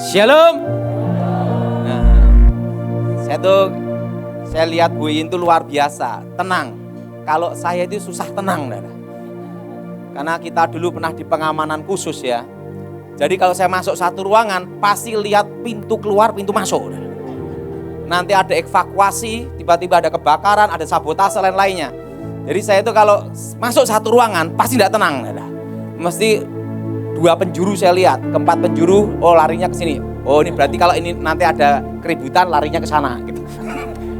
Shalom. Nah, saya lihat Bu Iin itu luar biasa, tenang. Kalau saya itu susah tenang, karena kita dulu pernah di pengamanan khusus ya. Jadi kalau saya masuk satu ruangan, pasti lihat pintu keluar, pintu masuk. Nanti ada evakuasi, tiba-tiba ada kebakaran, ada sabotase lain-lainnya. Jadi saya itu kalau masuk satu ruangan, pasti tidak tenang. Mesti 2 penjuru saya lihat, keempat penjuru, oh larinya ke sini. Oh ini berarti kalau ini nanti ada keributan, larinya ke sana. Gitu.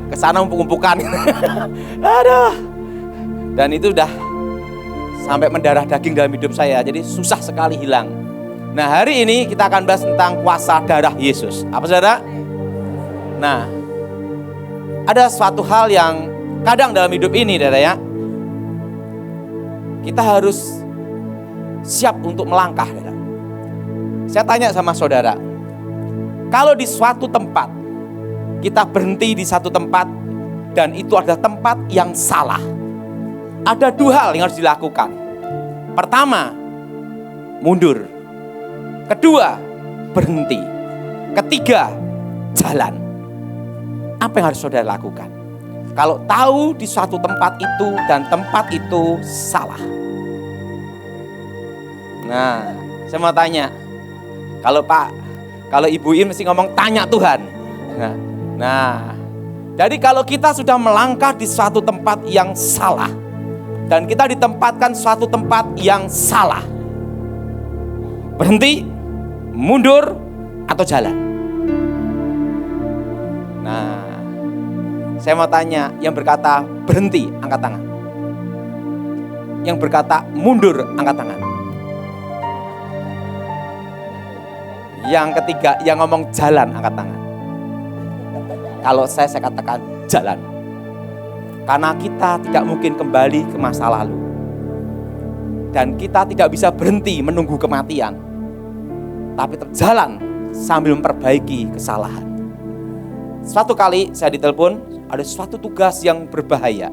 Ke sana umpuk-umpukan. Aduh. Dan itu udah sampai mendarah daging dalam hidup saya, jadi susah sekali hilang. Nah hari ini kita akan bahas tentang kuasa darah Yesus. Apa saudara? Nah, ada suatu hal yang kadang dalam hidup ini, saudara ya, kita harus siap untuk melangkah. Saudara. Saya tanya sama saudara, kalau di suatu tempat, kita berhenti di satu tempat, dan itu adalah tempat yang salah, ada 2 hal yang harus dilakukan. Pertama, mundur. Kedua, berhenti. Ketiga, jalan. Apa yang harus saudara lakukan? Kalau tahu di suatu tempat itu dan tempat itu salah. Nah, saya mau tanya. Kalau Ibu Im mesti ngomong tanya Tuhan. Nah, jadi kalau kita sudah melangkah di suatu tempat yang salah dan kita ditempatkan suatu tempat yang salah, berhenti, mundur, atau jalan? Nah, saya mau tanya, yang berkata berhenti, angkat tangan. Yang berkata mundur, angkat tangan. Yang ketiga, yang ngomong jalan, angkat tangan. Kalau saya katakan jalan. Karena kita tidak mungkin kembali ke masa lalu. Dan kita tidak bisa berhenti menunggu kematian. Tapi terjalan sambil memperbaiki kesalahan. Suatu kali saya ditelepon, ada suatu tugas yang berbahaya.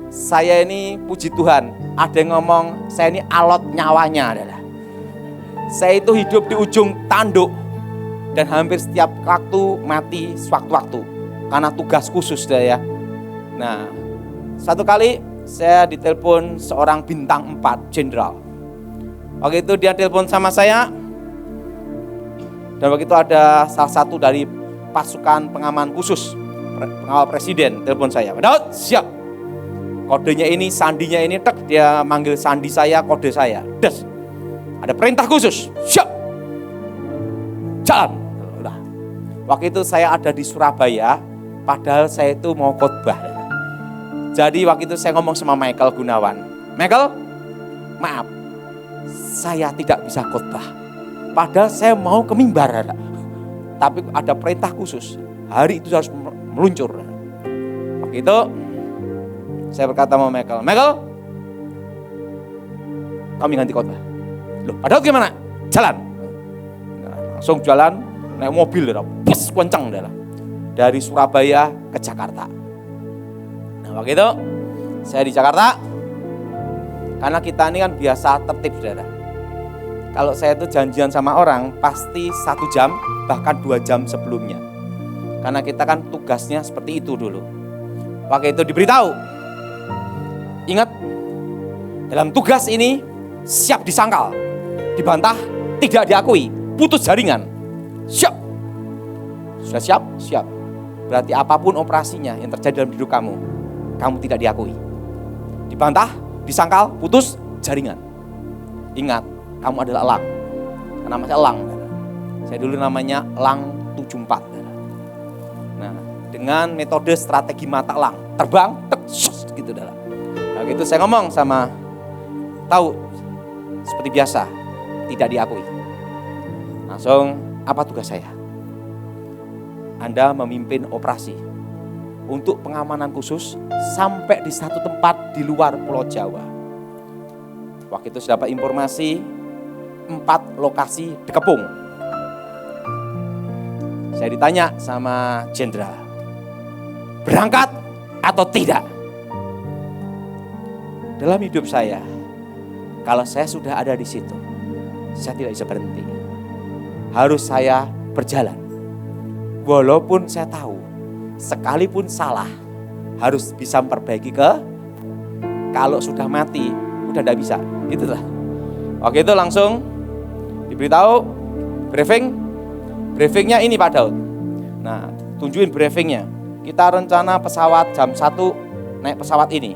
Saya ini puji Tuhan, ada yang ngomong saya ini alot nyawanya adalah. Saya itu hidup di ujung tanduk dan hampir setiap waktu mati sewaktu-waktu karena tugas khusus ya. Nah, satu kali saya ditelepon seorang bintang 4 jenderal. Waktu itu dia telepon sama saya, dan waktu itu ada salah satu dari pasukan pengaman khusus, pengawal presiden, telepon saya. Daud, siap. Kodenya ini, sandinya ini, dia manggil sandi saya, kode saya. Des, ada perintah khusus, siap. Jalan. Udah. Waktu itu saya ada di Surabaya, padahal saya itu mau khotbah. Jadi waktu itu saya ngomong sama Michael Gunawan. Michael, maaf, saya tidak bisa khotbah. Padahal saya mau ke mimbar. Tapi ada perintah khusus, hari itu harus meluncur. Waktu itu saya berkata sama Michael, kami ganti khotbah. Loh, padahal gimana? Jalan. Nah, langsung jalan, naik mobil, bus kencang dari Surabaya ke Jakarta. Nah, waktu itu saya di Jakarta, karena kita ini kan biasa tertib, saudara. Kalau saya itu janjian sama orang, pasti 1 jam, bahkan 2 jam sebelumnya. Karena kita kan tugasnya seperti itu dulu. Waktu itu diberitahu, ingat, dalam tugas ini siap disangkal, dibantah, tidak diakui, putus jaringan. Siap. Sudah siap? Siap. Berarti apapun operasinya yang terjadi dalam hidup kamu tidak diakui. Dibantah, disangkal, putus jaringan. Ingat, kamu adalah elang. Karena namanya elang. Saya dulu namanya elang 74. Nah, dengan metode strategi mata elang, terbang, gitu dah. Nah, gitu saya ngomong sama, tahu seperti biasa, tidak diakui. Langsung, apa tugas saya? Anda memimpin operasi untuk pengamanan khusus sampai di satu tempat di luar Pulau Jawa. Waktu itu saya dapat informasi 4 lokasi dikepung. Saya ditanya sama jenderal, berangkat atau tidak? Dalam hidup saya, kalau saya sudah ada di situ, saya tidak bisa berhenti. harus saya berjalan. Walaupun saya tahu, sekalipun salah, harus bisa memperbaiki kalau sudah mati, udah tidak bisa. Itulah. Oke, itu langsung diberitahu briefingnya ini Pak Daud. Nah, tunjukin briefingnya. Kita rencana pesawat jam 1 naik pesawat ini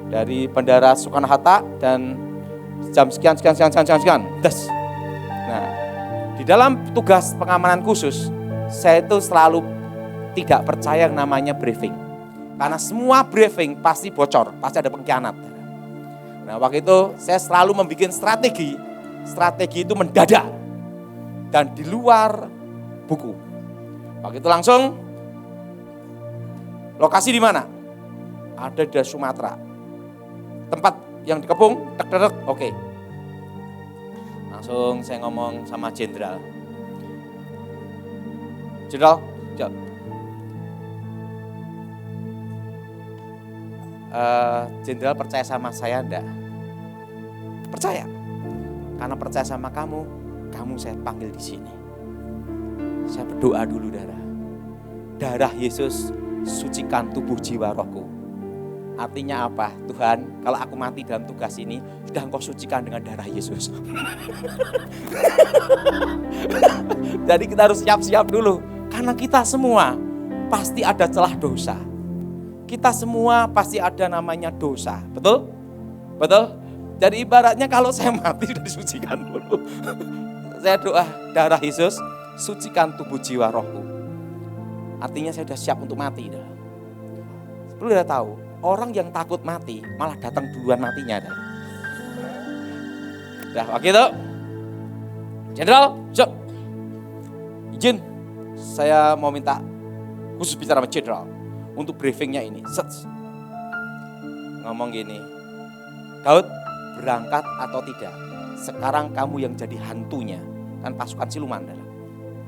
dari Bandara Soekarno-Hatta dan jam sekian. Des. Nah, di dalam tugas pengamanan khusus, saya itu selalu tidak percaya yang namanya briefing. Karena semua briefing pasti bocor, pasti ada pengkhianat. Nah, waktu itu saya selalu membuat strategi. Strategi itu mendadak dan di luar buku. Waktu itu langsung lokasi di mana? Ada di Sumatera. Tempat yang dikepung, oke. Langsung saya ngomong sama jenderal. Jenderal, jenderal percaya sama saya enggak? Percaya. Karena percaya sama kamu saya panggil di sini. Saya berdoa dulu darah Yesus sucikan tubuh jiwa rohku. Artinya apa? Tuhan, kalau aku mati dalam tugas ini, sudah Engkau sucikan dengan darah Yesus. Jadi kita harus siap-siap dulu. Karena kita semua pasti ada celah dosa. Kita semua pasti ada namanya dosa. Betul? Betul? Jadi ibaratnya kalau saya mati sudah disucikan dulu. Saya doa, darah Yesus sucikan tubuh jiwa rohku. Artinya saya sudah siap untuk mati. Perlu kita tahu, orang yang takut mati malah datang duluan matinya. Dah, waktu itu Jenderal, siap. Izin, saya mau minta khusus bicara sama Jenderal untuk briefingnya ini. Ngomong gini, Daud, berangkat atau tidak? Sekarang kamu yang jadi hantunya, kan pasukan siluman.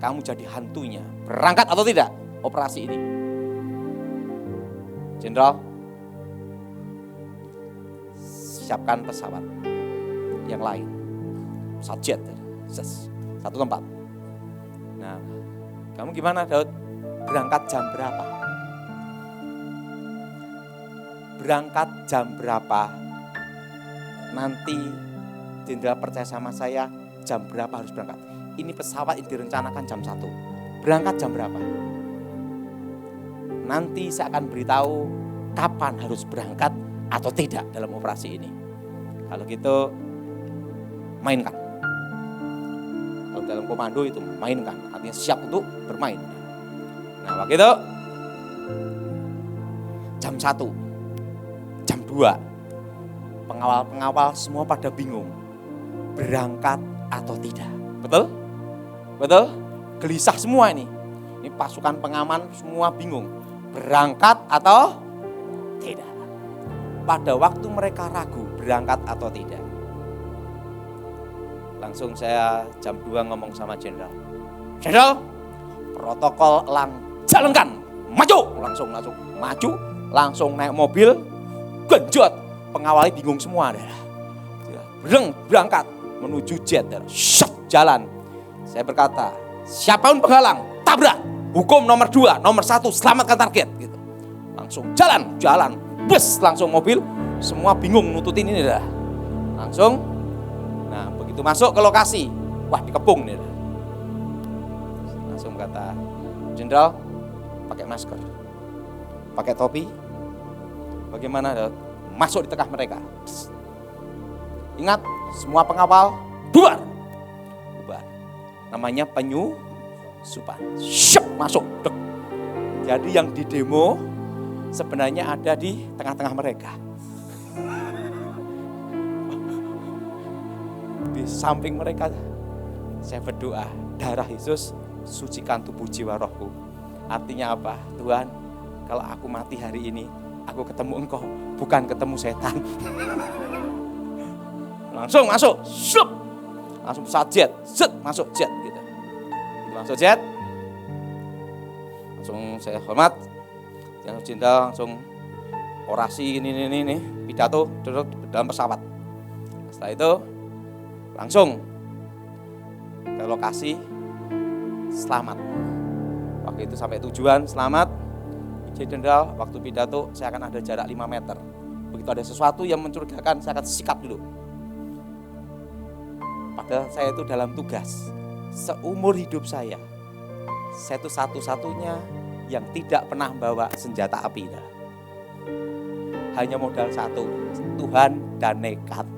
Kamu jadi hantunya, berangkat atau tidak operasi ini? Jenderal, siapkan pesawat yang lain, pesawat jet, satu tempat. Nah, kamu gimana Daud? Berangkat jam berapa? Berangkat jam berapa? Nanti jenderal percaya sama saya, jam berapa harus berangkat? Ini pesawat yang direncanakan jam 1. Berangkat jam berapa? Nanti saya akan beritahu kapan harus berangkat atau tidak dalam operasi ini. Kalau gitu, mainkan. Kalau dalam komando itu mainkan, artinya siap untuk bermain. Nah, waktu itu jam 1, jam 2, pengawal-pengawal semua pada bingung, berangkat atau tidak. Betul? Betul? Gelisah semua ini. Ini pasukan pengaman semua bingung, berangkat atau tidak. Pada waktu mereka ragu berangkat atau tidak, langsung saya jam 2 ngomong sama jenderal. Jenderal, protokol jalankan, maju, langsung maju, langsung naik mobil, genjot, pengawalnya bingung semua, berangkat menuju jet, jalan. Saya berkata, siapapun penghalang, tabrak, hukum nomor 2, nomor 1, selamatkan target, gitu. Langsung jalan, bus, langsung mobil, semua bingung nututin ini dah. Langsung, nah begitu masuk ke lokasi, wah dikepung nih dah. Langsung kata, jenderal, pakai masker, pakai topi, bagaimana dah? Masuk di tengah mereka. Ingat, semua pengawal bubar. Namanya penyusupan. Masuk. Jadi yang di demo sebenarnya ada di tengah-tengah mereka. Di samping mereka saya berdoa, darah Yesus sucikan tubuh jiwa rohku. Artinya apa? Tuhan, kalau aku mati hari ini, aku ketemu Engkau, bukan ketemu setan. Langsung masuk, langsung pesawat jet, masuk jet gitu. Masuk jet, langsung saya hormat, yang jenderal langsung orasi ini, pidato duduk dalam pesawat. Setelah itu langsung ke lokasi selamat. Waktu itu sampai tujuan selamat. Jenderal, waktu pidato saya akan ada jarak 5 meter. Begitu ada sesuatu yang mencurigakan, saya akan sikat dulu. Padahal saya itu dalam tugas. Seumur hidup saya itu satu-satunya yang tidak pernah bawa senjata api. Hanya modal satu, Tuhan dan nekat.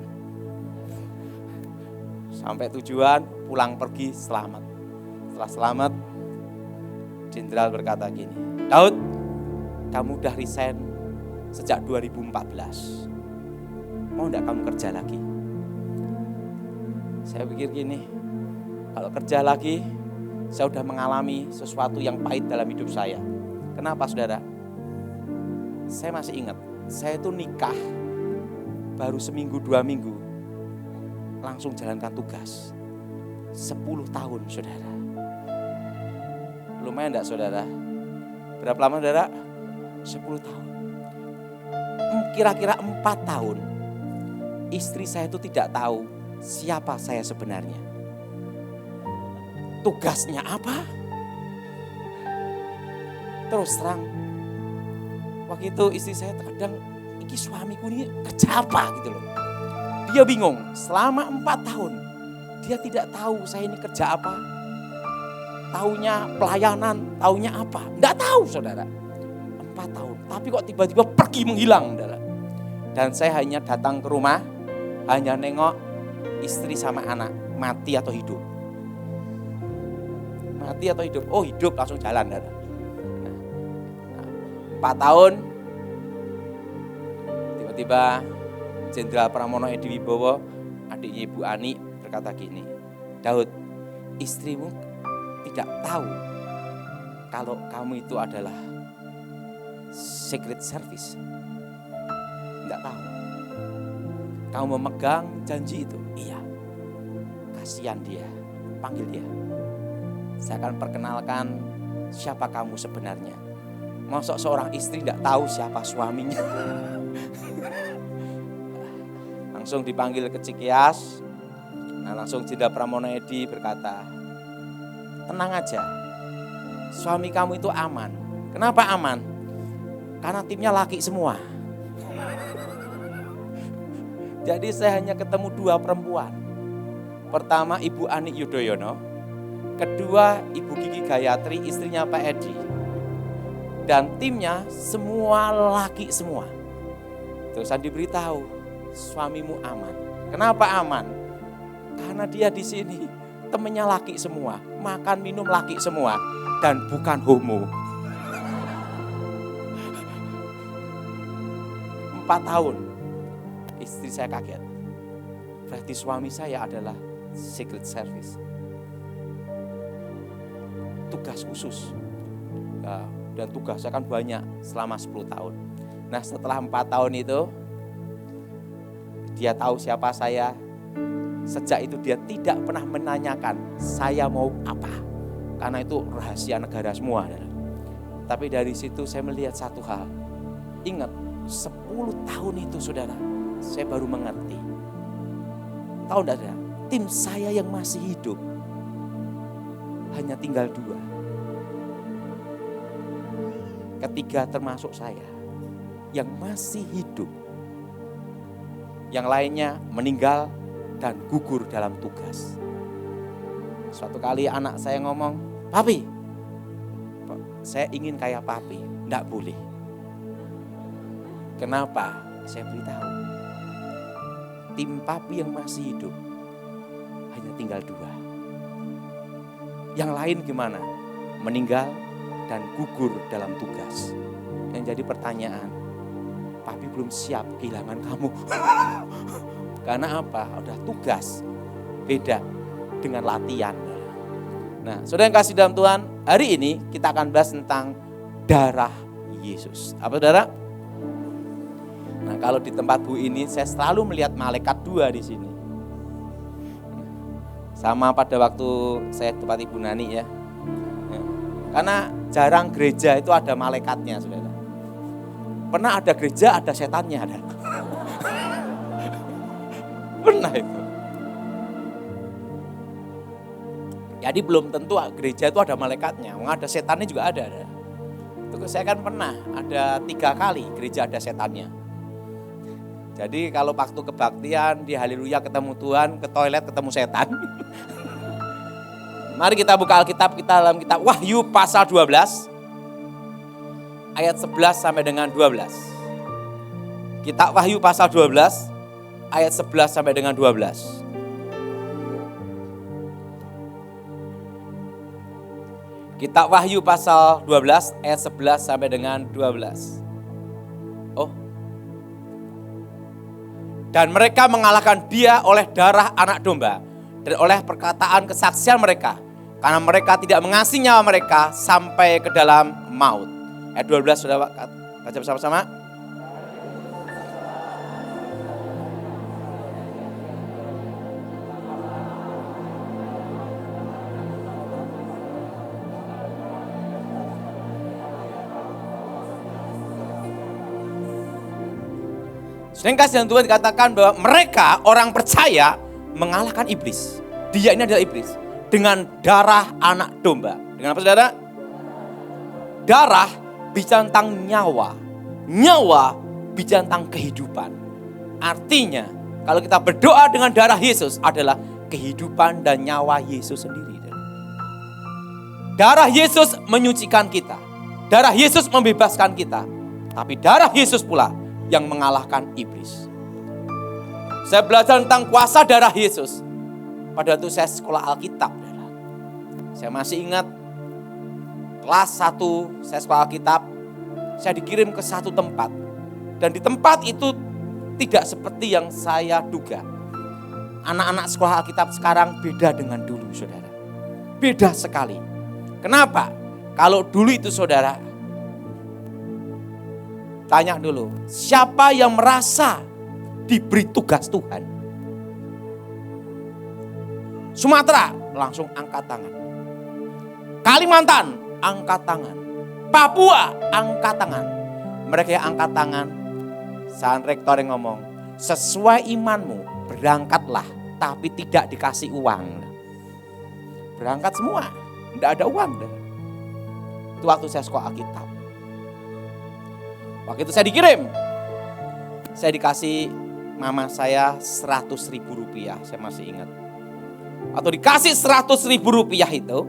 Sampai tujuan, pulang pergi selamat. Setelah selamat, Jenderal berkata gini, Daud, kamu udah resign sejak 2014. Mau enggak kamu kerja lagi? Saya pikir gini, kalau kerja lagi, saya udah mengalami sesuatu yang pahit dalam hidup saya. Kenapa saudara? Saya masih ingat, saya itu nikah baru seminggu 2 minggu, langsung jalankan tugas. 10 tahun saudara. Lumayan enggak saudara? Berapa lama saudara? 10 tahun. Kira-kira 4 tahun istri saya itu tidak tahu siapa saya sebenarnya. Tugasnya apa? Terus terang, waktu itu istri saya kadang, ini suamiku ini kerja apa gitu loh. Dia bingung, selama 4 tahun dia tidak tahu saya ini kerja apa. Taunya pelayanan, taunya apa, enggak tahu saudara. 4 tahun, tapi kok tiba-tiba pergi menghilang. Dan saya hanya datang ke rumah, hanya nengok istri sama anak, mati atau hidup. Mati atau hidup, oh hidup, langsung jalan. Nah, 4 tahun, tiba-tiba Jenderal Pramono Edi Wibowo, adiknya Ibu Ani berkata gini, Daud, istrimu tidak tahu kalau kamu itu adalah Secret Service. Enggak tahu. Kamu memegang janji itu? Iya. Kasihan dia. Panggil dia. Saya akan perkenalkan siapa kamu sebenarnya. Masa seorang istri enggak tahu siapa suaminya? Langsung dipanggil ke Cikias. Nah, langsung Jenderal Pramono Edi berkata, tenang aja. Suami kamu itu aman. Kenapa aman? Karena timnya laki semua. Jadi saya hanya ketemu 2 perempuan. Pertama Ibu Ani Yudhoyono. Kedua Ibu Kiki Gayatri, istrinya Pak Edi. Dan timnya semua laki semua. Terus saya diberitahu, suamimu aman. Kenapa aman? Karena dia di sini temennya laki semua. Makan minum laki semua. Dan bukan homo. 4 tahun, istri saya kaget. Berarti suami saya adalah Secret Service. Tugas khusus. Nah, dan tugas saya kan banyak selama 10 tahun. Nah setelah 4 tahun itu, dia tahu siapa saya. Sejak itu dia tidak pernah menanyakan saya mau apa. Karena itu rahasia negara semua. Tapi dari situ saya melihat satu hal. Ingat, 10 tahun itu saudara, saya baru mengerti. Tahu enggak saudara, tim saya yang masih hidup hanya tinggal 2. Ketiga termasuk saya yang masih hidup. Yang lainnya meninggal dan gugur dalam tugas. Suatu kali anak saya ngomong, Papi, saya ingin kayak Papi. Enggak boleh. Kenapa? Saya beritahu. Tim Papi yang masih hidup hanya tinggal 2. Yang lain gimana? Meninggal dan gugur dalam tugas. Yang jadi pertanyaan, Papi belum siap kehilangan kamu. Karena apa? Udah tugas. Beda dengan latihan. Nah, saudara yang kasih dalam Tuhan, hari ini kita akan bahas tentang darah Yesus. Apa saudara? Nah, kalau di tempat Bu ini saya selalu melihat malaikat 2 di sini. Sama pada waktu saya tempat Ibu Nani ya. Karena jarang gereja itu ada malaikatnya, saudara. Pernah ada gereja ada setannya ada. Pernah itu. Jadi belum tentu gereja itu ada malaikatnya, ada setannya juga ada. Itu saya kan pernah ada 3 kali gereja ada setannya. Jadi kalau waktu kebaktian di haleluya ketemu Tuhan, ke toilet ketemu setan. Mari kita buka Alkitab kita dalam kitab Wahyu pasal 12 ayat 11 sampai dengan 12. Kitab Wahyu pasal 12 ayat 11 sampai dengan 12. Kitab Wahyu pasal 12 ayat 11 sampai dengan 12. Oh. Dan mereka mengalahkan dia oleh darah anak domba dan oleh perkataan kesaksian mereka. Karena mereka tidak mengasihi nyawa mereka sampai ke dalam maut. Ayat 12 sudah baca bersama-sama. Sedang kasih Tuhan dikatakan bahwa mereka orang percaya mengalahkan iblis. Dia ini adalah iblis. Dengan darah anak domba. Dengan apa saudara? Darah bicara tentang nyawa. Nyawa bicara tentang kehidupan. Artinya kalau kita berdoa dengan darah Yesus adalah kehidupan dan nyawa Yesus sendiri. Darah Yesus menyucikan kita. Darah Yesus membebaskan kita. Tapi darah Yesus pula yang mengalahkan iblis. Saya belajar tentang kuasa darah Yesus. Pada waktu saya sekolah Alkitab. Saya masih ingat kelas 1 saya sekolah Alkitab. Saya dikirim ke satu tempat. Dan di tempat itu tidak seperti yang saya duga. Anak-anak sekolah Alkitab sekarang beda dengan dulu, saudara. Beda sekali. Kenapa? Kalau dulu itu saudara, tanya dulu, siapa yang merasa diberi tugas Tuhan? Sumatera, langsung angkat tangan. Kalimantan, angkat tangan. Papua, angkat tangan. Mereka yang angkat tangan, saat rektor yang ngomong, sesuai imanmu, berangkatlah, tapi tidak dikasih uang. Berangkat semua, tidak ada uang. Itu waktu saya sekolah Alkitab. Waktu itu saya dikirim, saya dikasih mama saya 100.000 rupiah, saya masih ingat. Atau dikasih 100.000 rupiah itu,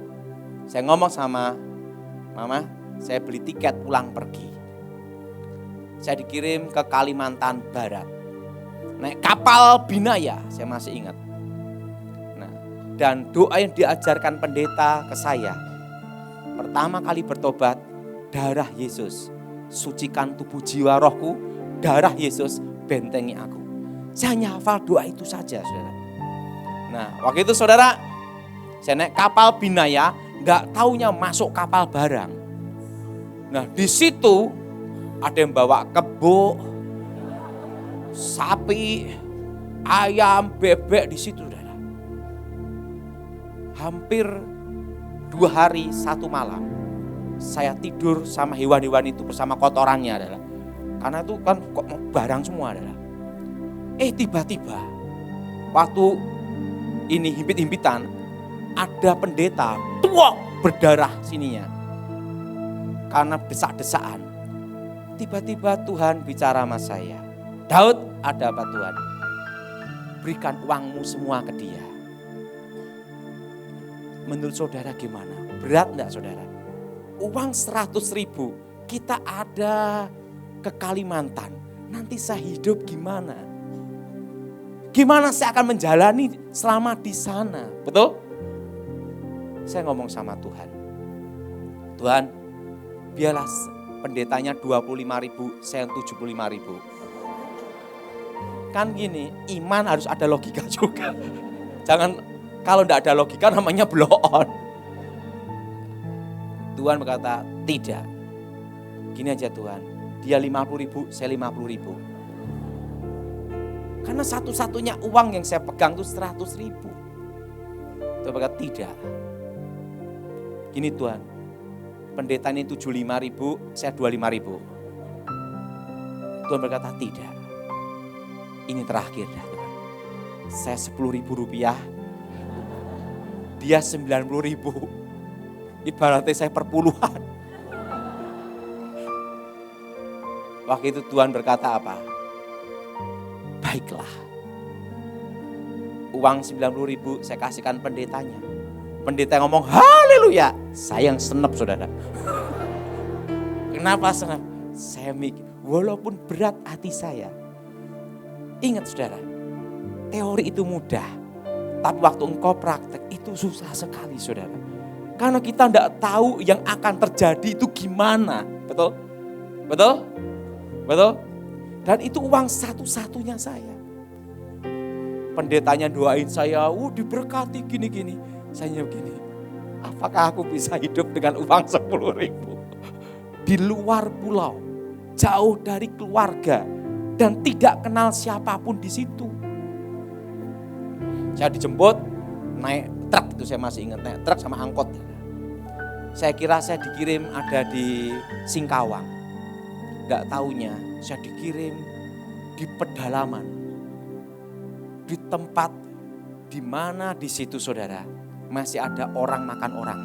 saya ngomong sama mama, saya beli tiket pulang pergi. Saya dikirim ke Kalimantan Barat, naik kapal Binaya, saya masih ingat. Nah, dan doa yang diajarkan pendeta ke saya, pertama kali bertobat, darah Yesus sucikan tubuh jiwa rohku, darah Yesus bentengi aku. Saya hanya hafal doa itu saja, saudara. Nah, waktu itu saudara, saya naik kapal Binaya, nggak taunya masuk kapal barang. Nah, di situ ada yang bawa kebo, sapi, ayam, bebek di situ, saudara. Hampir 2 hari 1 malam. Saya tidur sama hewan-hewan itu bersama kotorannya adalah. Karena itu kan kok barang semua adalah. Tiba-tiba waktu ini himpit-himpitan ada pendeta tuak berdarah sininya. Karena desak-desaan. Tiba-tiba Tuhan bicara sama saya. Daud, ada apa Tuhan? Berikan uangmu semua ke dia. Menurut saudara gimana? Berat enggak saudara? Uang 100.000 kita ada ke Kalimantan. Nanti saya hidup gimana? Gimana saya akan menjalani selama di sana? Betul? Saya ngomong sama Tuhan. Tuhan, biarlah pendetanya 25.000, saya 75.000. Kan gini, iman harus ada logika juga. Jangan, kalau enggak ada logika namanya blow on. Tuhan berkata, tidak. Gini aja Tuhan, dia 50.000, saya 50.000. Karena satu-satunya uang yang saya pegang itu 100.000. Tuhan berkata, tidak. Gini Tuhan, pendeta ini 75.000, saya 25.000. Tuhan berkata, tidak. Ini terakhir dah Tuhan. Saya 10.000 rupiah. Dia 90.000. Ibaratnya saya perpuluhan. Waktu itu Tuhan berkata apa? Baiklah. Uang 90.000 saya kasihkan pendetanya. Pendeta ngomong haleluya. Saya yang senep saudara. Kenapa senep? Saya mikir, walaupun berat hati saya. Ingat saudara, teori itu mudah. Tapi waktu engkau praktek itu susah sekali saudara. Karena kita tidak tahu yang akan terjadi itu gimana. Betul? Betul? Betul? Dan itu uang satu-satunya saya. Pendetanya doain saya, diberkati gini-gini. Saya begini, apakah aku bisa hidup dengan uang 10.000? Di luar pulau, jauh dari keluarga, dan tidak kenal siapapun di situ. Saya dijemput, naik truk, itu saya masih ingat, naik truk sama angkot. Saya kira saya dikirim ada di Singkawang. Gak taunya saya dikirim di pedalaman. Di tempat di mana di situ saudara masih ada orang makan orang.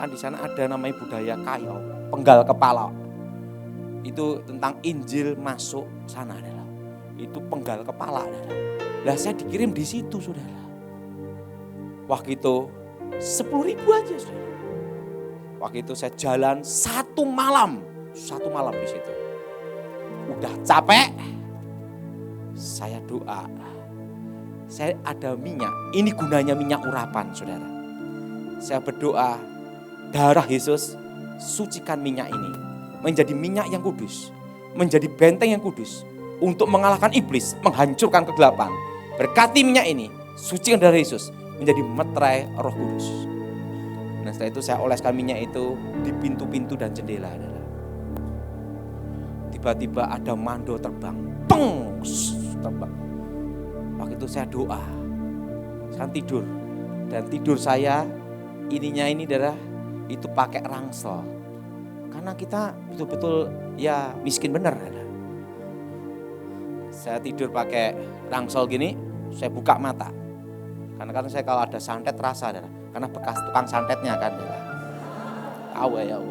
Kan di sana ada namanya budaya kayo, penggal kepala. Itu tentang Injil masuk sana adalah. Itu penggal kepala adalah. Lah saya dikirim di situ saudara. Waktu itu 10.000 aja saudara. Waktu itu saya jalan satu malam di situ. Udah capek, saya doa. Saya ada minyak, ini gunanya minyak urapan saudara. Saya berdoa, darah Yesus sucikan minyak ini. Menjadi minyak yang kudus, menjadi benteng yang kudus. Untuk mengalahkan iblis, menghancurkan kegelapan. Berkati minyak ini, sucikan darah Yesus. Menjadi meterai Roh Kudus. Nah setelah itu saya oleskan minyak itu di pintu-pintu dan jendela. Tiba-tiba ada mando terbang. Peng! Terbang. Waktu itu saya doa. Sekarang tidur. Dan tidur saya ininya ini adalah itu pakai rangsel. Karena kita betul-betul ya miskin benar. Saya tidur pakai rangsel gini, saya buka mata. Karena kan saya kalau ada santet rasa adalah. Karena bekas tukang santetnya kan. Tahu ya,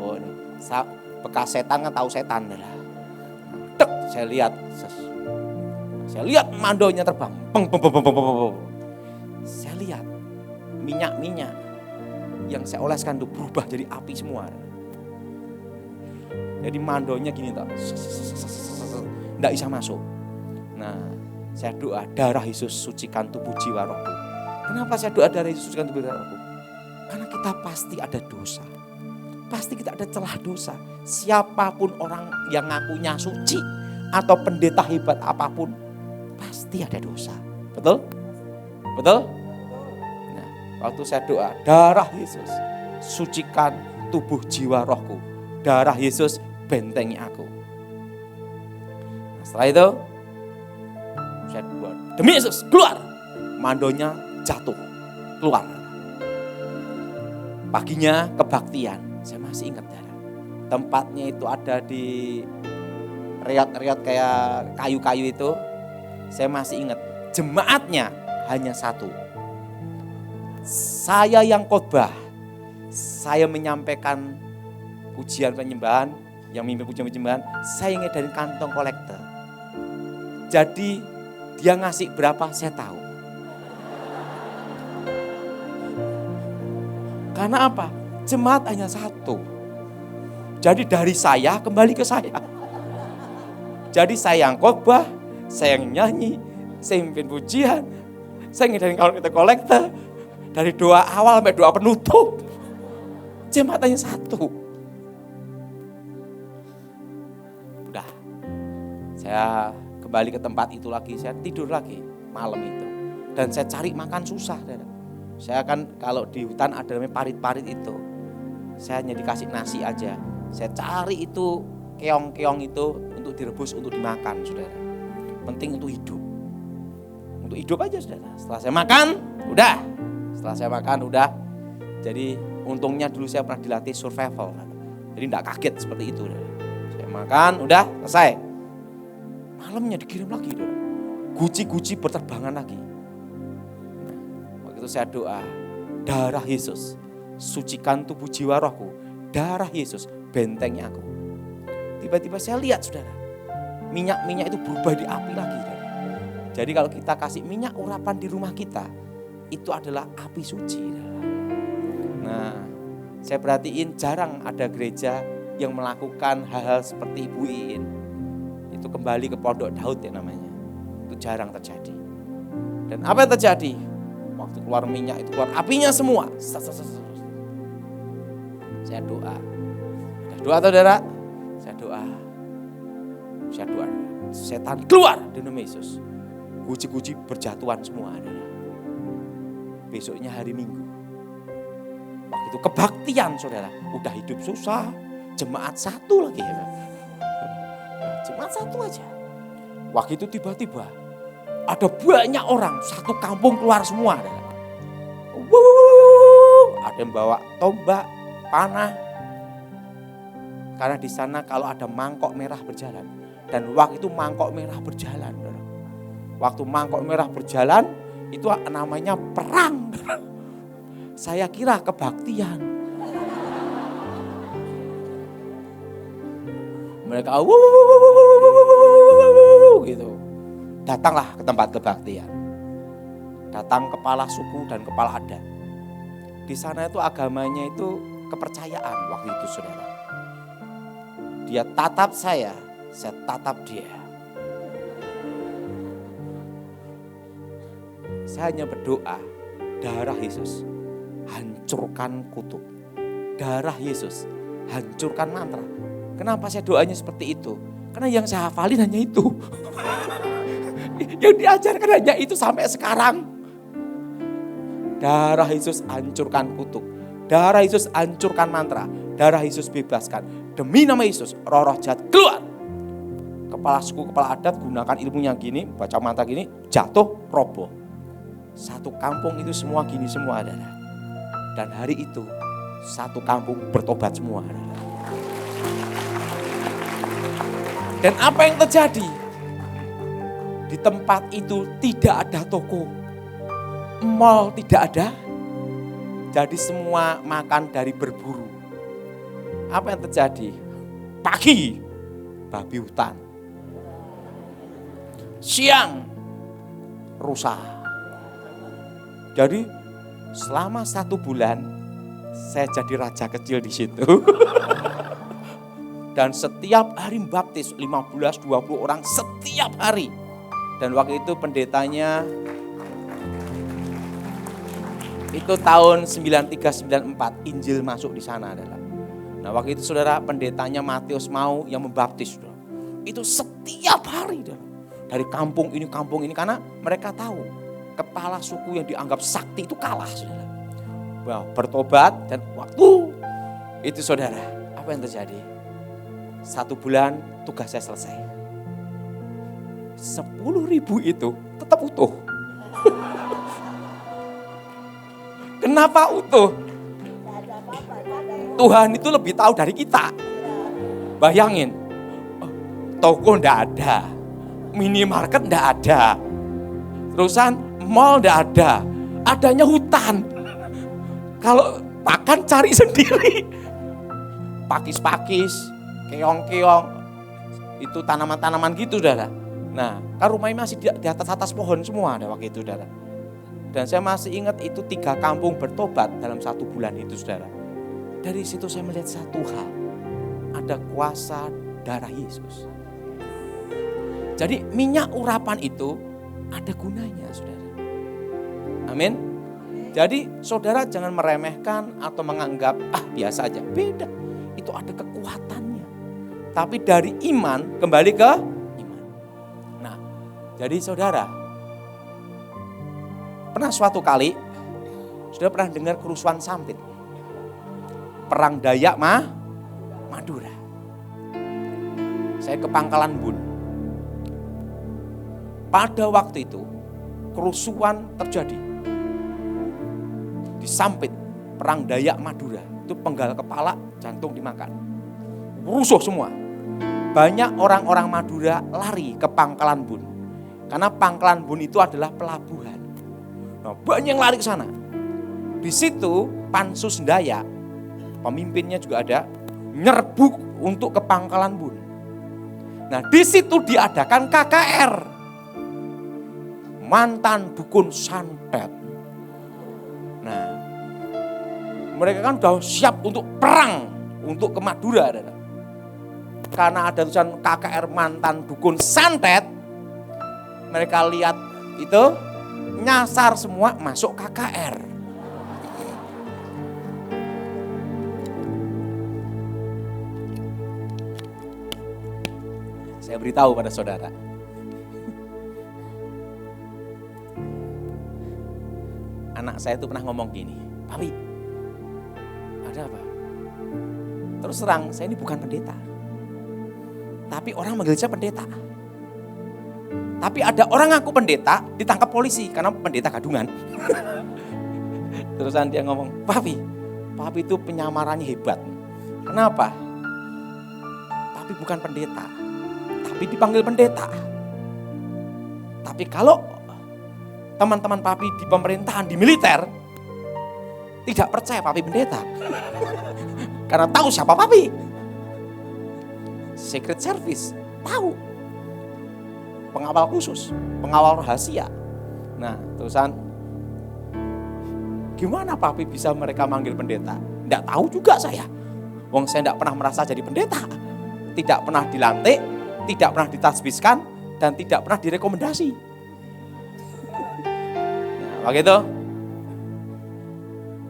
bekas setan kan tahu setan. Dek, saya lihat mandonya terbang. Peng. Saya lihat minyak-minyak yang saya oleskan itu berubah jadi api semua. Jadi mandonya gini tak, tidak bisa masuk. Nah, saya doa darah Yesus sucikan tubuh jiwa rohku. Kenapa saya doa darah Yesus sucikan tubuh jiwa rohku? Karena kita pasti ada dosa. Pasti kita ada celah dosa. Siapapun orang yang ngakunya suci atau pendeta hebat apapun, pasti ada dosa. Betul? Betul? Nah, waktu saya doa, darah Yesus sucikan tubuh jiwa rohku. Darah Yesus bentengi aku. Nah, setelah itu, saya doa, demi Yesus, keluar. Mandonya jatuh, keluar. Paginya kebaktian, saya masih ingat darah. Tempatnya itu ada di reot-reot kayak kayu-kayu itu. Saya masih ingat, jemaatnya hanya satu. Saya yang khotbah, saya menyampaikan pujian penyembahan, yang mimpin pujian penyembahan, saya ngedarin kantong kolektor. Jadi dia ngasih berapa saya tahu. Karena apa? Jemaat hanya satu. Jadi dari saya kembali ke saya. Jadi saya yang khotbah, saya yang nyanyi, saya mimpin pujian, saya ngedarin kantong kolektor. Dari doa awal sampai doa penutup. Jemaat hanya satu. Udah. Saya kembali ke tempat itu lagi, saya tidur lagi malam itu. Dan saya cari makan susah. Saya kan kalau di hutan ada namanya parit-parit itu. Saya hanya dikasih nasi aja. Saya cari itu keong-keong itu untuk direbus, untuk dimakan saudara. Penting untuk hidup. Untuk hidup aja saudara. Setelah saya makan, udah. Jadi untungnya dulu saya pernah dilatih survival. Jadi tidak kaget seperti itu. Saya makan, udah selesai. Malamnya dikirim lagi. Guci-guci berterbangan lagi. Waktu saya doa, darah Yesus, sucikan tubuh jiwa rohku. Darah Yesus, bentengnya aku. Tiba-tiba saya lihat saudara, minyak-minyak itu berubah di api lagi. Saudara. Jadi kalau kita kasih minyak urapan di rumah kita, itu adalah api suci. Saudara. Nah, saya perhatiin jarang ada gereja yang melakukan hal-hal seperti Ibu Iin. Itu kembali ke Pondok Daud ya namanya. Itu jarang terjadi. Dan apa yang terjadi? Waktu keluar minyak itu keluar apinya semua. Saya doa. Doa saudara. Saya doa. Setan keluar di nama Yesus. Guci-guci berjatuhan semua. Besoknya hari Minggu. Waktu itu kebaktian saudara. Udah hidup susah. Jemaat satu lagi ya. Jemaat satu aja. Waktu itu tiba-tiba ada banyak orang, satu kampung keluar semua. Ada yang bawa tombak, panah. Karena di sana kalau ada mangkok merah berjalan. Dan waktu itu mangkok merah berjalan. Waktu mangkok merah berjalan, itu namanya perang. Saya kira kebaktian. Mereka gitu. Datanglah ke tempat kebaktian. Datang kepala suku dan kepala adat. Di sana itu agamanya itu kepercayaan waktu itu saudara. Dia tatap saya tatap dia. Saya hanya berdoa, darah Yesus hancurkan kutuk. Darah Yesus hancurkan mantra. Kenapa saya doanya seperti itu? Karena yang saya hafalin hanya itu. Yang diajarkan hanya itu sampai sekarang. Darah Yesus hancurkan kutuk. Darah Yesus hancurkan mantra. Darah Yesus bebaskan. Demi nama Yesus, roh-roh jahat keluar. Kepala suku, kepala adat gunakan ilmunya gini, baca mantra gini, jatuh, roboh. Satu kampung itu semua gini semua ada. Dan hari itu, satu kampung bertobat semua ada. Dan apa yang terjadi? Di tempat itu tidak ada toko, mall tidak ada. Jadi semua makan dari berburu. Apa yang terjadi? Pagi, babi hutan. Siang, rusa. Jadi selama 1 bulan, saya jadi raja kecil di situ. Dan setiap hari baptis 15-20 orang setiap hari. Dan waktu itu pendetanya itu tahun 93-94 Injil masuk di sana adalah. Nah waktu itu saudara pendetanya Matius mau yang membaptis. Saudara. Itu setiap hari dari kampung ini karena mereka tahu kepala suku yang dianggap sakti itu kalah saudara. Wow, bertobat dan waktu itu saudara apa yang terjadi? 1 bulan tugas saya selesai. 10.000 itu tetap utuh. Kenapa utuh? Tuhan itu lebih tahu dari kita. Bayangin, toko ndak ada, minimarket ndak ada, terusan mall ndak ada, adanya hutan. Kalau makan cari sendiri, pakis-pakis, keong-keong, itu tanaman-tanaman gitu saudara. Nah, kan rumahnya masih di atas pohon semua ada waktu itu saudara. Dan saya masih ingat itu 3 kampung bertobat dalam 1 bulan itu saudara. Dari situ saya melihat satu hal, ada kuasa darah Yesus. Jadi minyak urapan itu ada gunanya saudara. Amin. Jadi saudara jangan meremehkan atau menganggap biasa aja. Beda, itu ada kekuatannya. Tapi dari iman kembali ke iman. Nah, jadi saudara, pernah suatu kali, sudah pernah dengar kerusuhan Sampit? Perang Dayak Madura. Saya ke Pangkalan Bun. Pada waktu itu, kerusuhan terjadi. Di Sampit, perang Dayak Madura. Itu penggal kepala, jantung dimakan. Rusuh semua. Banyak orang-orang Madura lari ke Pangkalan Bun. Karena Pangkalan Bun itu adalah pelabuhan. Nah, banyak yang lari ke sana. Di situ Pansus Dayak, pemimpinnya juga ada, nyerbu untuk ke Pangkalan Bun. Nah, di situ diadakan KKR. Mantan dukun santet. Nah, mereka kan sudah siap untuk perang, untuk ke Madura. Karena ada tulisan KKR mantan dukun santet, mereka lihat itu, nyasar semua masuk KKR. Saya beritahu pada saudara, anak saya itu pernah ngomong gini, "Papi, ada apa?" Terus terang, saya ini bukan pendeta. Tapi orang manggil saya pendeta. Tapi ada orang ngaku pendeta, ditangkap polisi karena pendeta gadungan. Terusan dia ngomong, Papi itu penyamarannya hebat. Kenapa? Papi bukan pendeta, tapi dipanggil pendeta. Tapi kalau teman-teman Papi di pemerintahan, di militer, tidak percaya Papi pendeta. Karena tahu siapa Papi. Secret Service, tahu. Pengawal khusus, pengawal rahasia. Nah, terusan, gimana Papi bisa mereka manggil pendeta? Tidak tahu juga saya. Wong saya tidak pernah merasa jadi pendeta. Tidak pernah dilantik, tidak pernah ditasbiskan, dan tidak pernah direkomendasi. Nah, begitu.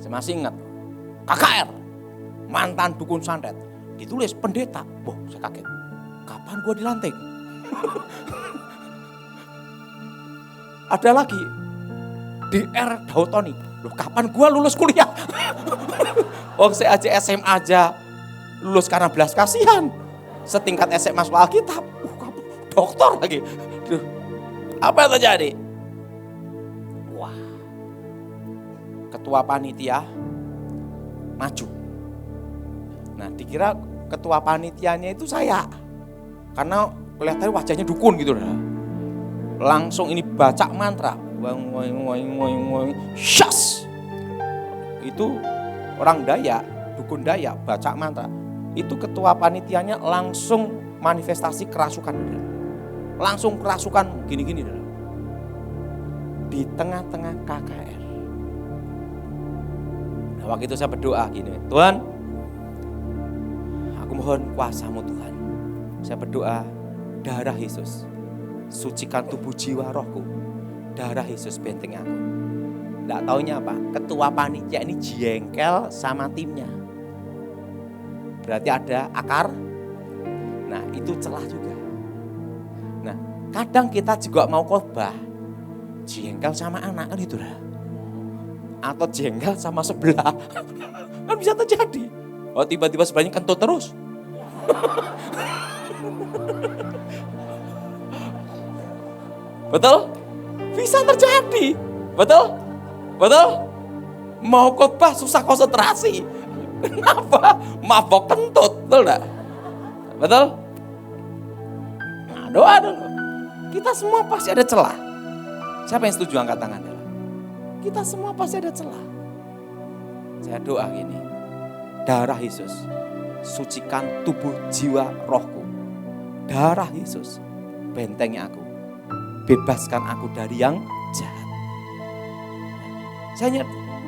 Saya masih ingat, KKR, mantan dukun santet, ditulis pendeta. Wah, saya kaget. Kapan gua dilantik? Ada lagi, DR Dautoni. Loh, kapan gua lulus kuliah? Saya aja SMA aja lulus karena belas kasihan. Setingkat SMA soal Alkitab. Doktor lagi. Duh, apa yang terjadi? Wah, ketua panitia maju. Nah, dikira ketua panitianya itu saya. Karena kelihatannya wajahnya dukun gitu. Langsung ini baca mantra. Syas. Itu orang Dayak, dukun Dayak, baca mantra. Itu ketua panitianya langsung manifestasi kerasukan. Langsung kerasukan gini-gini. Di tengah-tengah KKR. Nah, waktu itu saya berdoa gini, Tuhan, aku mohon kuasa-Mu Tuhan. Saya berdoa, darah Yesus, sucikan tubuh jiwa rohku. Darah Yesus benteng aku. Nggak taunya apa, ketua panitia ini jengkel sama timnya. Berarti ada akar. Nah, itu celah juga. Nah, kadang kita juga mau khotbah, jengkel sama anak kan itu lah. Atau jengkel sama sebelah. Kan bisa terjadi. Oh, tiba-tiba sebelahnya kentut terus. Betul? Bisa terjadi. Betul? Betul? Mau khotbah susah konsentrasi. Kenapa? Mabok kentut, betul enggak? Betul? Nah, doa dulu. Kita semua pasti ada celah. Siapa yang setuju angkat tangan? Kita semua pasti ada celah. Saya doa gini. Darah Yesus, sucikan tubuh jiwa rohku. Darah Yesus, bentengi aku. Bebaskan aku dari yang jahat.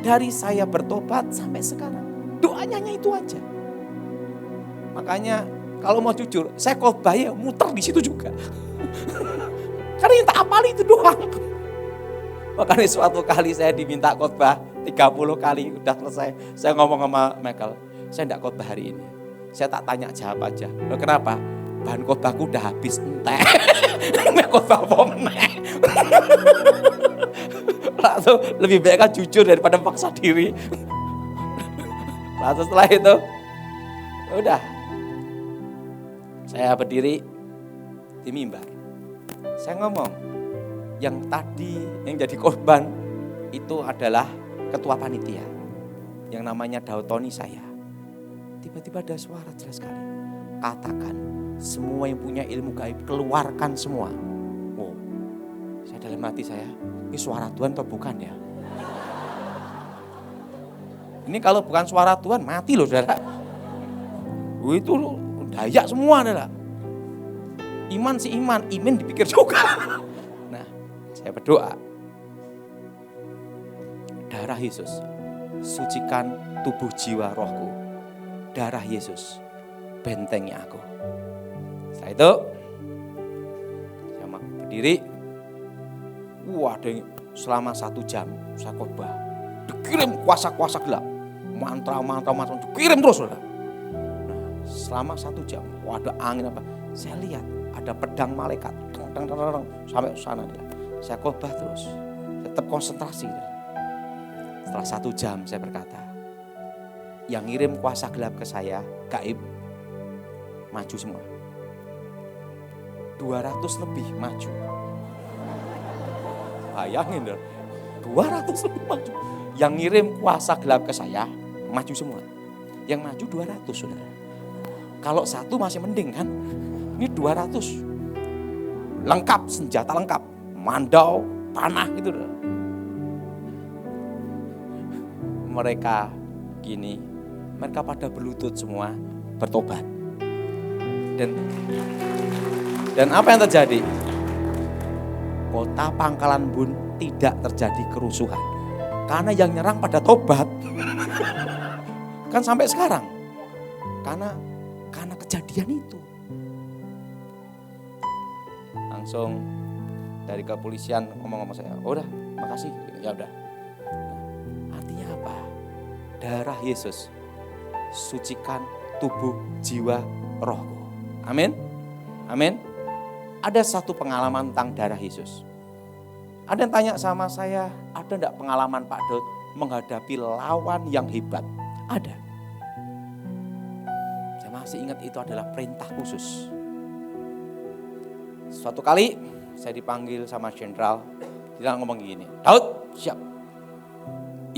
Dari saya bertobat sampai sekarang. Doanya hanya itu aja. Makanya kalau mau jujur, saya khotbah ya muter di situ juga. Karena yang tak apal itu doang. Makanya suatu kali saya diminta khotbah 30 kali udah selesai. Saya ngomong sama Michael, saya enggak khotbah hari ini. Saya tak tanya jawab aja. Loh, kenapa? Bahan khotbahku udah habis entek. Nggak khotbah apa meneh. Lalu lebih baik kan jujur daripada paksa diri. Lalu setelah itu, udah. Saya berdiri di mimbar. Saya ngomong, yang tadi yang jadi korban itu adalah ketua panitia. Yang namanya Dautoni saya. Tiba-tiba ada suara jelas sekali. Katakan, semua yang punya ilmu gaib, keluarkan semua. Oh, saya dalam hati saya, ini suara Tuhan atau bukan ya? Ini kalau bukan suara Tuhan mati loh saudara. Itu dayak semua saudara. Iman sih iman, imin dipikir juga. Nah, saya berdoa. Darah Yesus, sucikan tubuh jiwa rohku. Darah Yesus, bentengi aku. Setelah itu, saya berdiri. Wah, selama 1 jam saya khotbah. Dikirim kuasa-kuasa gelap. Mantra-mantra dikirim terus saudara. Nah, selama 1 jam, wah ada angin apa. Saya lihat ada pedang malaikat. Sampai sana. Saya khotbah terus. Saya tetap konsentrasi. Setelah 1 jam saya berkata, yang ngirim kuasa gelap ke saya, gaib, maju semua. 200 lebih maju. Bayangin dong, 200 lebih maju. Yang ngirim kuasa gelap ke saya, maju semua. Yang maju 200 saudara. Kalau 1 masih mending kan, ini 200. Lengkap, senjata lengkap. Mandau, panah gitu. Mereka gini, mereka pada berlutut semua, bertobat. Dan apa yang terjadi? Kota Pangkalan Bun tidak terjadi kerusuhan. Karena yang nyerang pada tobat. Kan sampai sekarang. Karena kejadian itu. Langsung dari kepolisian ngomong-ngomong saya, oh udah, makasih, ya udah. Artinya apa? Darah Yesus sucikan tubuh, jiwa, rohku. Amin. Amin. Ada satu pengalaman tentang darah Yesus. Ada yang tanya sama saya, ada enggak pengalaman Pak Daud menghadapi lawan yang hebat? Ada. Saya masih ingat itu adalah perintah khusus. Suatu kali saya dipanggil sama jenderal, dia ngomong gini, Daud siap.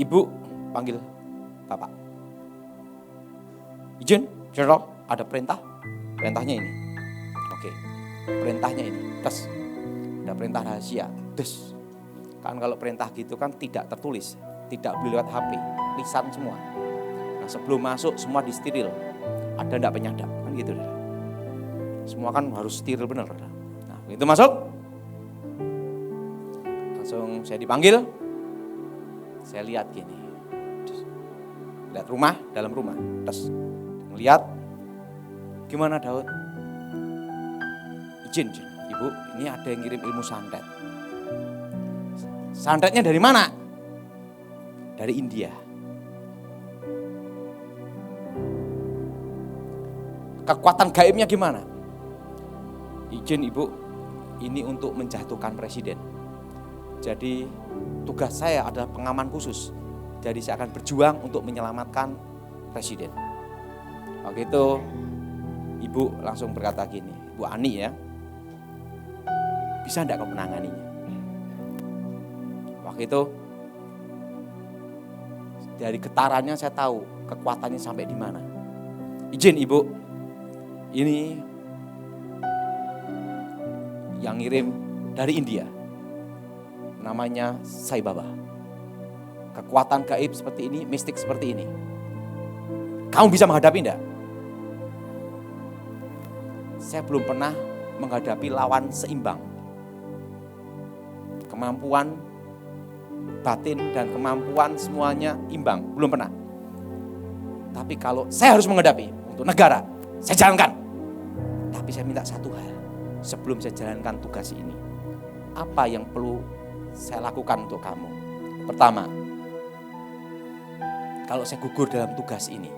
Ibu panggil Bapak. Izin, jenderal, ada perintah. Perintahnya ini. Oke. Perintahnya ini. Tes. Ada perintah rahasia. Tes. Kan kalau perintah gitu kan tidak tertulis, tidak boleh lewat HP, lisan semua. Nah, sebelum masuk semua disteril. Ada enggak penyadap? Kan gitu. Semua kan harus steril benar. Nah, begitu masuk. Langsung saya dipanggil. Saya lihat gini. Lihat rumah, dalam rumah. Terus ngelihat, gimana Daud? Izin, Ibu, ini ada yang ngirim ilmu santet. Santetnya dari mana? Dari India. Kekuatan gaibnya gimana? Izin Ibu, ini untuk menjatuhkan presiden. Jadi tugas saya adalah pengaman khusus. Jadi saya akan berjuang untuk menyelamatkan presiden. Waktu itu Ibu langsung berkata gini, Bu Ani ya, bisa enggak kau menanganinya? Waktu itu dari getarannya saya tahu kekuatannya sampai di mana. Izin Ibu, ini yang ngirim dari India, namanya Sai Baba. Kekuatan gaib seperti ini, mistik seperti ini. Kamu bisa menghadapi enggak? Saya belum pernah menghadapi lawan seimbang. Kemampuan batin dan kemampuan semuanya imbang, belum pernah. Tapi kalau saya harus menghadapi untuk negara, saya jalankan. Tapi saya minta satu hal, sebelum saya jalankan tugas ini, apa yang perlu saya lakukan untuk kamu? Pertama, kalau saya gugur dalam tugas ini,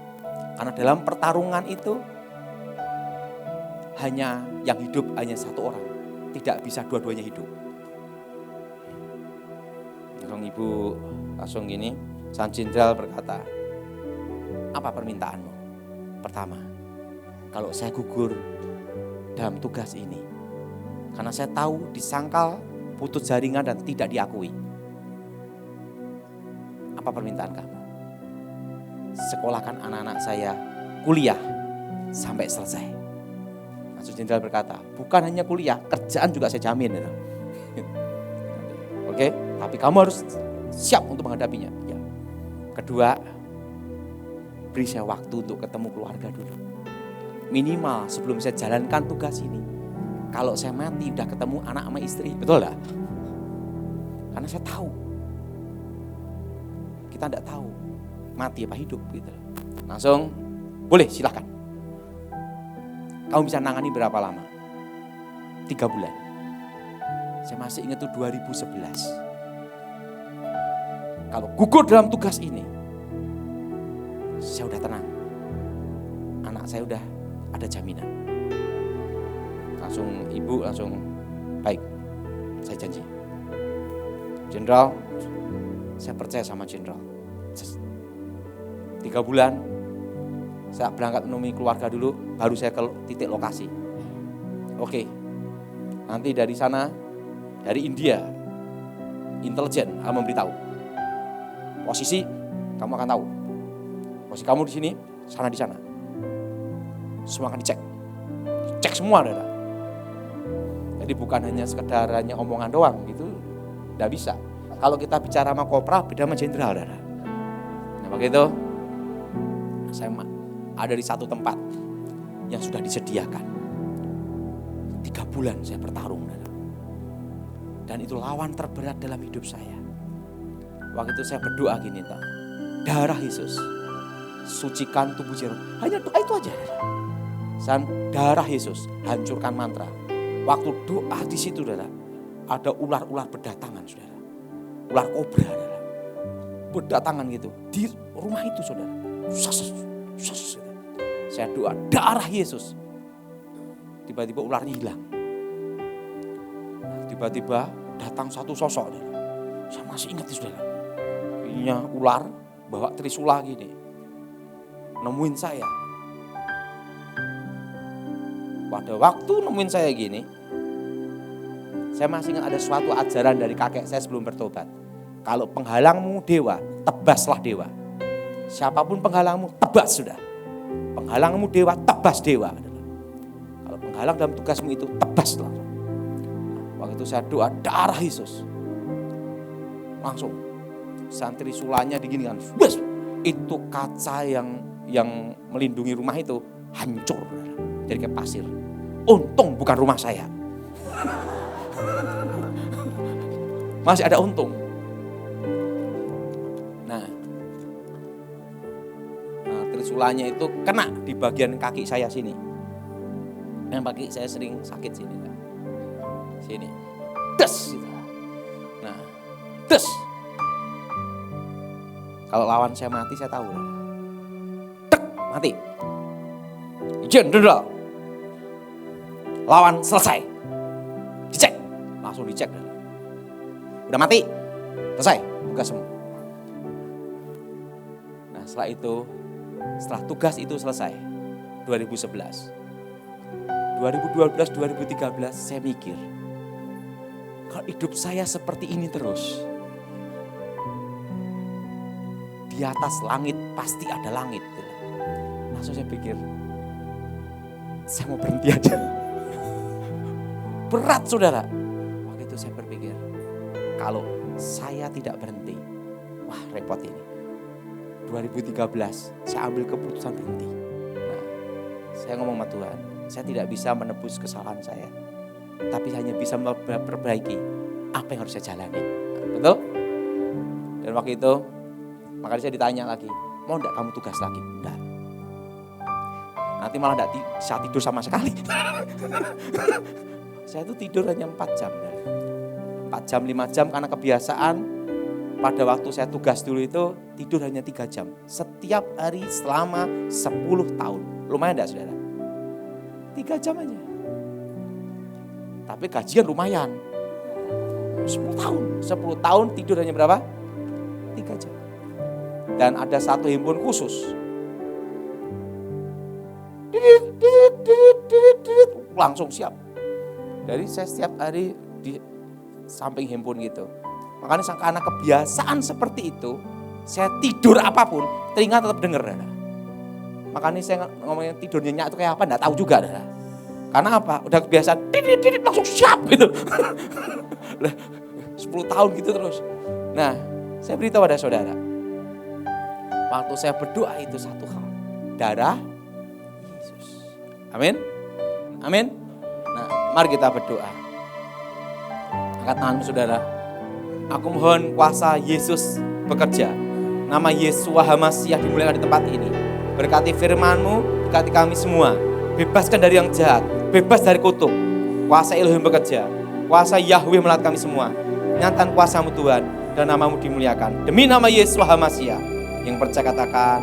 karena dalam pertarungan itu hanya yang hidup hanya satu orang, tidak bisa dua-duanya hidup. Ibu langsung gini, sang jenderal berkata, apa permintaanmu? Pertama, kalau saya gugur dalam tugas ini, karena saya tahu disangkal, putus jaringan dan tidak diakui. Apa permintaan kamu? Sekolahkan anak-anak saya kuliah sampai selesai. Langsung jenderal berkata, bukan hanya kuliah, kerjaan juga saya jamin. Oke, tapi kamu harus siap untuk menghadapinya. Ya. Kedua, beri saya waktu untuk ketemu keluarga dulu. Minimal sebelum saya jalankan tugas ini. Kalau saya mati udah ketemu anak sama istri, betul gak? Karena saya tahu. Kita tidak tahu mati apa hidup gitu. Langsung, boleh silahkan. Kamu bisa nangani berapa lama? 3 bulan. Saya masih ingat itu 2011. Kalau gugur dalam tugas ini, saya udah tenang. Anak saya udah ada jaminan. Langsung ibu langsung, baik, saya janji. Jenderal, saya percaya sama jenderal. 3 bulan, saya berangkat menemui keluarga dulu, baru saya ke titik lokasi. Oke, nanti dari sana, dari India, intelijen akan memberitahu. Posisi, kamu akan tahu. Posisi kamu di sini, sana di sana. Semua akan dicek. Dicek semua, saudara. Jadi bukan hanya sekedar hanya omongan doang, gitu. Tidak bisa. Kalau kita bicara sama kopra, beda sama jenderal, saudara. Nah, begitu, saya ada di satu tempat yang sudah disediakan. 3 bulan saya bertarung, saudara. Dan itu lawan terberat dalam hidup saya. Waktu itu saya berdoa gini, darah Yesus, sucikan tubuh Jeroen. Hanya doa itu aja. Dan darah Yesus, hancurkan mantra. Waktu doa di situ, saudara, ada ular-ular berdatangan, saudara. Ular kobra, saudara. Berdatangan gitu di rumah itu, saudara. Saya doa darah Yesus. Tiba-tiba ularnya hilang. Tiba-tiba datang satu sosok, saudara. Saya masih ingat itu, saudara. Ininya ular bawa trisula gini. Nemuin saya. Pada waktu nemuin saya gini, saya masih ingat ada suatu ajaran dari kakek saya sebelum bertobat. Kalau penghalangmu dewa, tebaslah dewa. Siapapun penghalangmu, tebas sudah. Penghalangmu dewa, tebas dewa. Kalau penghalang dalam tugasmu itu, tebaslah. Waktu itu saya doa darah Yesus. Langsung santri sulanya diginikan. Itu kaca yang melindungi rumah itu hancur. Jadi kayak pasir. Untung bukan rumah saya. Masih ada untung. Nah, trisulanya itu kena di bagian kaki saya sini. Yang kaki saya sering sakit sini. Sini. Des. Nah, des. Kalau lawan saya mati, saya tahu. Tek, mati. Jenderal. Lawan selesai. Dicek. Langsung dicek. Udah mati. Selesai. Tugasmu. Nah, setelah tugas itu selesai. 2011. 2012, 2013 saya mikir. Kalau hidup saya seperti ini terus. Di atas langit pasti ada langit. Langsung saya pikir, saya mau berhenti aja. Berat, saudara. Waktu itu saya berpikir, kalau saya tidak berhenti, wah repot ini. 2013 saya ambil keputusan berhenti. Nah, saya ngomong sama Tuhan, saya tidak bisa menebus kesalahan saya, tapi hanya bisa memperbaiki apa yang harus saya jalani. Nah, betul? Dan waktu itu, makanya saya ditanya lagi, mau enggak kamu tugas lagi? Enggak. Nanti malah enggak bisa tidur sama sekali. Saya itu tidur hanya 4 jam. 4 jam, 5 jam karena kebiasaan. Pada waktu saya tugas dulu itu tidur hanya 3 jam. Setiap hari selama 10 tahun. Lumayan enggak, saudara? 3 jam aja. Tapi gajian lumayan. 10 tahun. 10 tahun tidur hanya berapa? 3 jam. Dan ada satu himpun khusus. Langsung siap. Jadi saya setiap hari di samping himpun gitu. Makanya karena kebiasaan seperti itu, saya tidur apapun, telinga tetap dengar. Makanya saya ngomongin tidur nyenyak itu kayak apa, enggak tahu juga. Karena apa? Udah kebiasaan, langsung siap gitu. 10 tahun gitu terus. Nah, saya beritahu pada saudara. Waktu saya berdoa itu satu hal. Darah Yesus. Amin. Amin. Nah, mari kita berdoa. Angkat tanganmu saudara. Aku mohon kuasa Yesus bekerja. Nama Yeshua HaMasyiah dimuliakan di tempat ini. Berkati firman-Mu, berkati kami semua. Bebaskan dari yang jahat, bebas dari kutuk. Kuasa Elohim bekerja. Kuasa Yahweh melalui kami semua. Nyatakan kuasa-Mu Tuhan dan nama-Mu dimuliakan. Demi nama Yeshua HaMasyiah. Yang percaya katakan